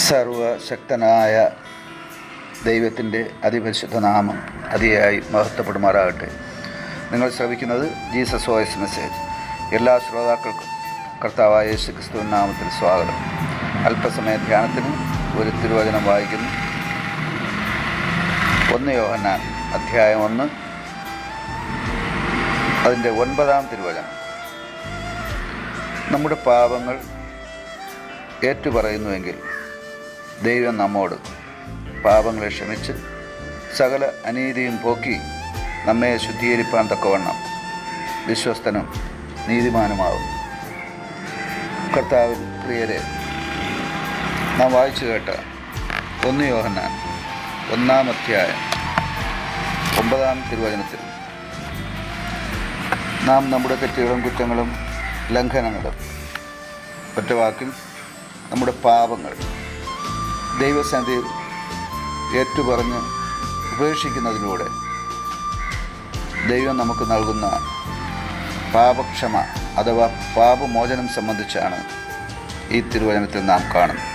സർവശക്തനായ ദൈവത്തിൻ്റെ അതിപരിശുദ്ധ നാമം അതിയായി മഹത്വപ്പെടുമാറാകട്ടെ. നിങ്ങൾ ശ്രവിക്കുന്നത് ജീസസ് വോയിസ് മെസ്സേജ്. എല്ലാ ശ്രോതാക്കൾക്കും കർത്താവായ യേശു ക്രിസ്തുവിൻ നാമത്തിൽ സ്വാഗതം. അല്പസമയ ധ്യാനത്തിന് ഒരു തിരുവചനം വായിക്കുന്നു. 1 യോഹന്നാൻ അധ്യായം 1 അതിൻ്റെ 9-ാം തിരുവചനം. നമ്മുടെ പാപങ്ങൾ ഏറ്റുപറയുന്നുവെങ്കിൽ ദൈവം നമ്മോട് പാപങ്ങളെ ക്ഷമിച്ച് സകല അനീതിയും പോക്കി നമ്മെ ശുദ്ധീകരിപ്പാൻ തക്കവണ്ണം വിശ്വസ്തനും നീതിമാനുമാവും. കർത്താവിൽ പ്രിയരെ, നാം വായിച്ചു കേട്ട 1 യോഹന്നാൻ 1-ാം അധ്യായം 9-ാം തിരുവചനത്തിൽ നാം നമ്മുടെ തെറ്റുകളും കുറ്റങ്ങളും ലംഘനങ്ങളും ഒറ്റ വാക്കിൽ നമ്മുടെ പാപങ്ങൾ ദൈവസന്നിധിയിൽ ഏറ്റുപറഞ്ഞ് ഉപേക്ഷിക്കുന്നതിലൂടെ ദൈവം നമുക്ക് നൽകുന്ന പാപക്ഷമ അഥവാ പാപമോചനം സംബന്ധിച്ചാണ് ഈ തിരുവചനത്തിൽ നാം കാണുന്നത്.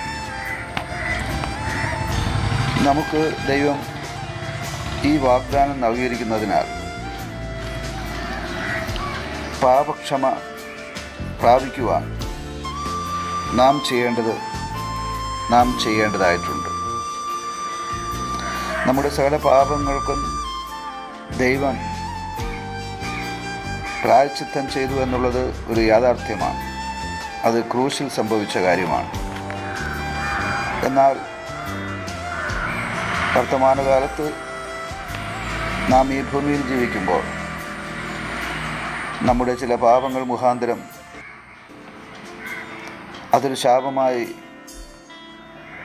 നമുക്ക് ദൈവം ഈ വാഗ്ദാനം നൽകിയിരിക്കുന്നതിനാൽ പാപക്ഷമ പ്രാപിക്കുവാൻ നാം ചെയ്യേണ്ടതായിട്ടുണ്ട്. നമ്മുടെ സകല പാപങ്ങൾക്കും ദൈവം പ്രായശ്ചിത്തം ചെയ്തു എന്നുള്ളത് ഒരു യാഥാർത്ഥ്യമാണ്. അത് ക്രൂശിൽ സംഭവിച്ച കാര്യമാണ്. എന്നാൽ വർത്തമാനകാലത്ത് നാം ഈ ഭൂമിയിൽ ജീവിക്കുമ്പോൾ നമ്മുടെ ചില പാപങ്ങൾ മുഖാന്തരം അതൊരു ശാപമായി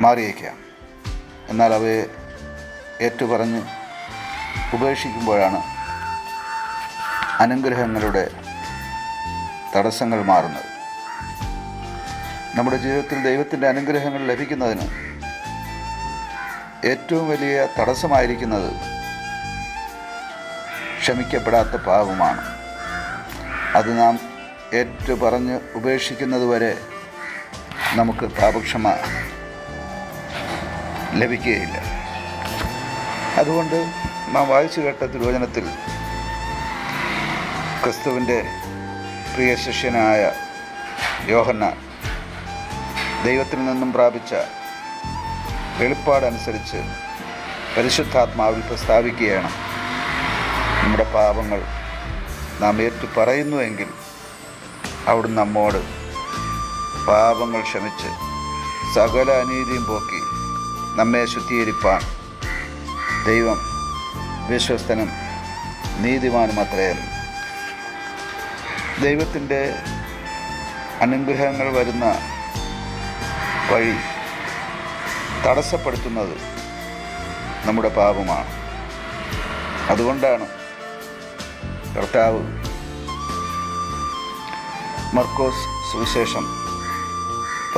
മാറിയേക്കാം. എന്നാൽ അവയെ ഏറ്റുപറഞ്ഞ് ഉപേക്ഷിക്കുമ്പോഴാണ് അനുഗ്രഹങ്ങളുടെ തടസ്സങ്ങൾ മാറുന്നത്. നമ്മുടെ ജീവിതത്തിൽ ദൈവത്തിൻ്റെ അനുഗ്രഹങ്ങൾ ലഭിക്കുന്നതിന് ഏറ്റവും വലിയ തടസ്സമായിരിക്കുന്നത് ക്ഷമിക്കപ്പെടാത്ത പാപമാണ്. അത് നാം ഏറ്റുപറഞ്ഞ് ഉപേക്ഷിക്കുന്നതുവരെ നമുക്ക് പാപക്ഷമ ലഭിക്കുകയില്ല. അതുകൊണ്ട് നാം വായിച്ചു കേട്ട തിരുവചനത്തിൽ ക്രിസ്തുവിൻ്റെ പ്രിയ ശിഷ്യനായ യോഹന്നാൻ ദൈവത്തിൽ നിന്നും പ്രാപിച്ച വെളിപ്പാടനുസരിച്ച് പരിശുദ്ധാത്മാവിൽ പ്രസ്താവിക്കുകയാണ്. നമ്മുടെ പാപങ്ങൾ നാം ഏറ്റുപറയുന്നുവെങ്കിൽ അവിടുന്ന് നമ്മോട് പാപങ്ങൾ ക്ഷമിച്ച് സകല അനീതിയും പോക്കി നമ്മെ ശുദ്ധീകരിപ്പാൻ ദൈവം വിശ്വസ്തനും നീതിമാനുമത്രയും. ദൈവത്തിൻ്റെ അനുഗ്രഹങ്ങൾ വരുന്ന വഴി തടസ്സപ്പെടുത്തുന്നത് നമ്മുടെ പാപമാണ്. അതുകൊണ്ടാണ് കർത്താവ് മർക്കോസ് സുവിശേഷം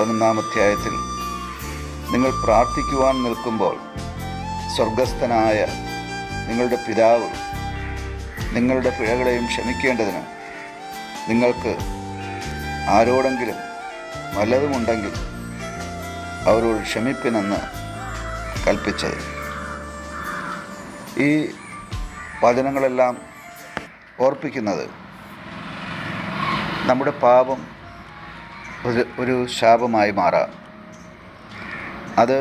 11-ാം അധ്യായത്തിൽ നിങ്ങൾ പ്രാർത്ഥിക്കുവാൻ നിൽക്കുമ്പോൾ സ്വർഗസ്ഥനായ നിങ്ങളുടെ പിതാവ് നിങ്ങളുടെ പിഴകളെയും ക്ഷമിക്കേണ്ടതിന് നിങ്ങൾക്ക് ആരോടെങ്കിലും വല്ലതുമുണ്ടെങ്കിൽ അവരോട് ക്ഷമിപ്പിനെന്ന് കൽപ്പിച്ചത്. ഈ വചനങ്ങളെല്ലാം ഓർപ്പിക്കുന്നത് നമ്മുടെ പാപം ഒരു ശാപമായി മാറാം. അത്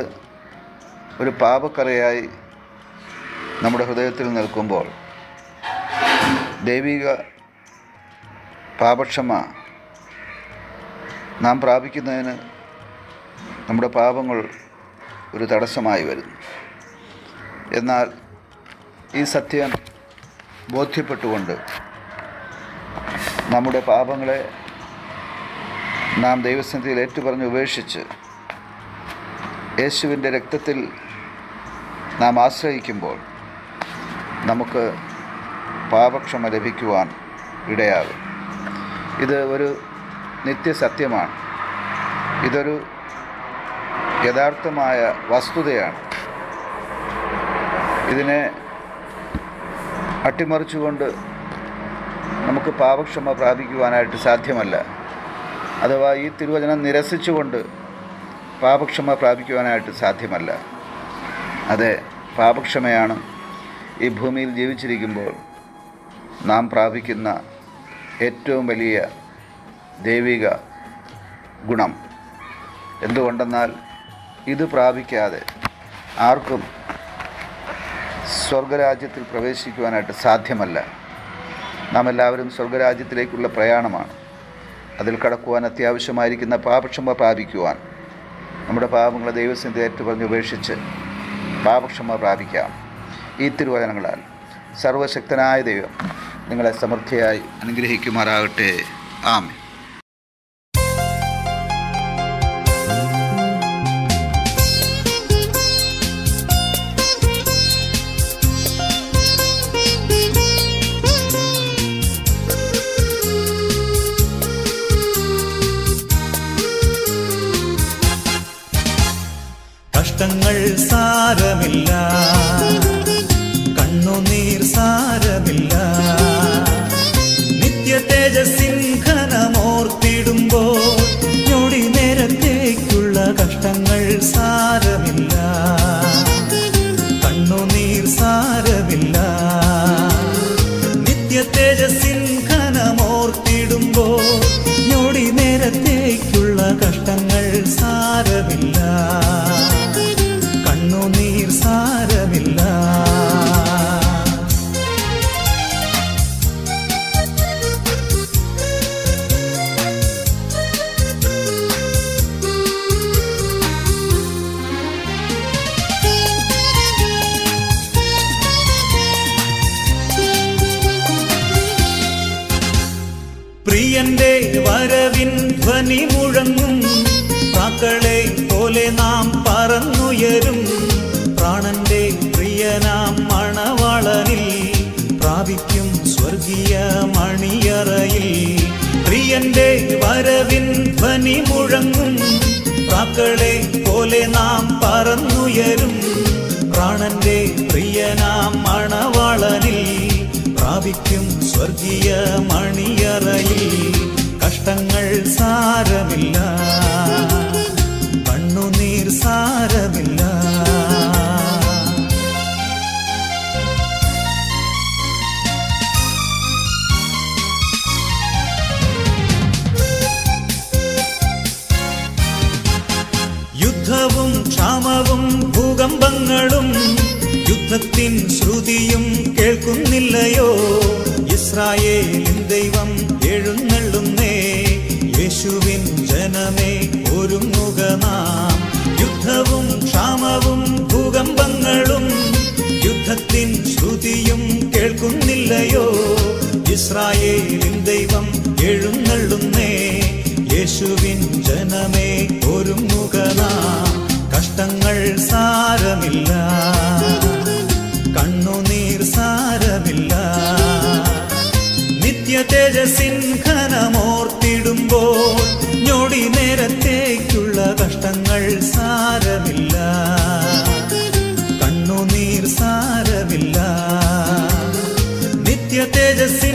ഒരു പാപക്കറയായി നമ്മുടെ ഹൃദയത്തിൽ നിൽക്കുമ്പോൾ ദൈവിക പാപക്ഷമ നാം പ്രാപിക്കുന്നതിന് നമ്മുടെ പാപങ്ങൾ ഒരു തടസ്സമായി വരുന്നു. എന്നാൽ ഈ സത്യം ബോധ്യപ്പെട്ടുകൊണ്ട് നമ്മുടെ പാപങ്ങളെ നാം ദൈവസന്നിധിയിൽ ഏറ്റുപറഞ്ഞ് ഉപേക്ഷിച്ച് യേശുവിൻ്റെ രക്തത്തിൽ നാം ആശ്രയിക്കുമ്പോൾ നമുക്ക് പാപക്ഷമ ലഭിക്കുവാൻ ഇടയാകും. ഇത് ഒരു നിത്യസത്യമാണ്. ഇതൊരു യഥാർത്ഥമായ വസ്തുതയാണ്. ഇതിനെ അട്ടിമറിച്ചുകൊണ്ട് നമുക്ക് പാപക്ഷമ പ്രാപിക്കുവാനായിട്ട് സാധ്യമല്ല. അഥവാ ഈ തിരുവചനം നിരസിച്ചുകൊണ്ട് പാപക്ഷമ പ്രാപിക്കുവാനായിട്ട് സാധ്യമല്ല. അതെ, പാപക്ഷമയാണ് ഈ ഭൂമിയിൽ ജീവിച്ചിരിക്കുമ്പോൾ നാം പ്രാപിക്കുന്ന ഏറ്റവും വലിയ ദൈവിക ഗുണം. എന്തുകൊണ്ടെന്നാൽ ഇത് പ്രാപിക്കാതെ ആർക്കും സ്വർഗരാജ്യത്തിൽ പ്രവേശിക്കുവാനായിട്ട് സാധ്യമല്ല. നാം എല്ലാവരും സ്വർഗരാജ്യത്തിലേക്കുള്ള പ്രയാണമാണ്. അതിൽ കടക്കുവാൻ അത്യാവശ്യമായിരിക്കുന്ന പാപക്ഷമ പ്രാപിക്കുവാൻ നമ്മുടെ പാപങ്ങളെ ദൈവസന്നിധിയിൽ ഏറ്റുപറഞ്ഞ് ഉപേക്ഷിച്ച് പാപക്ഷമ പ്രാപിക്കാം. ഈ തിരുവചനങ്ങളാൽ സർവശക്തനായ ദൈവം നിങ്ങളെ സമൃദ്ധിയായി അനുഗ്രഹിക്കുമാറാകട്ടെ. ആമേൻ. കഷ്ടങ്ങൾ സാരമില്ല, കണ്ണുനീർ സാരമില്ല, നിത്യ തേജസ്സിൻ ഘനമോർത്തിടുമ്പോൾ ഞൊടി നേരത്തേക്കുള്ള കഷ്ടങ്ങൾ സാരമില്ല, കണ്ണുനീർ സാരമില്ല, നിത്യ തേജസ്സിൻ ഘനമോർത്തിടുമ്പോൾ ഞൊടി നേരത്തേക്കുള്ള കഷ്ടങ്ങൾ സാരമില്ല, കണ്ണുനീർ സാരമില്ല. പ്രിയന്റെ വരവിൻ ധ്വനി മുഴങ്ങും, പ്രാക്കളെ പോലെ നാം പറന്നുയരും, പ്രാണന്റെ പ്രിയനാം മണവാളനിൽ പ്രാപിക്കും സ്വർഗീയ മണിയറയിൽ. പ്രിയന്റെ വരവിൻ ധ്വനി മുഴങ്ങും, പ്രാക്കളെ പോലെ നാം പറന്നുയരും, പ്രാണന്റെ പ്രിയനാം മണവാളനിൽ പ്രാപിക്കും സ്വർഗീയ മണിയറയിൽ. കഷ്ടങ്ങൾ സാരമില്ല, കണ്ണുനീർ സാരമില്ല. യുദ്ധവും ക്ഷാമവും ഭൂകമ്പങ്ങളും യുദ്ധത്തിൻ ശ്രുതിയും കേൾക്കുന്നില്ലയോ? ഇസ്രായേലിൻ ദൈവം എഴുന്നള്ളുന്നേ, യേശുവിൻ ജനമേ ഒരുങ്ങുക നാം. യുദ്ധവും ക്ഷാമവും ഭൂകമ്പങ്ങളും യുദ്ധത്തിൻ ശ്രുതിയും കേൾക്കുന്നില്ലയോ? ഇസ്രായേലിൻ ദൈവം എഴുന്നള്ളുന്നേ, യേശുവിൻ ജനമേ ഒരുങ്ങുക നാം. കഷ്ടങ്ങൾ സാരമില്ല, കണ്ണുനീർ സാരമില്ല, നിത്യ തേജസ്സിൻ ഘനമോർത്തിടുമ്പോൾ ഞൊടി നേരത്തേക്കുള്ള കഷ്ടങ്ങൾ സാരമില്ല, കണ്ണുനീർ സാരമില്ല, നിത്യ തേജസ്സിൻ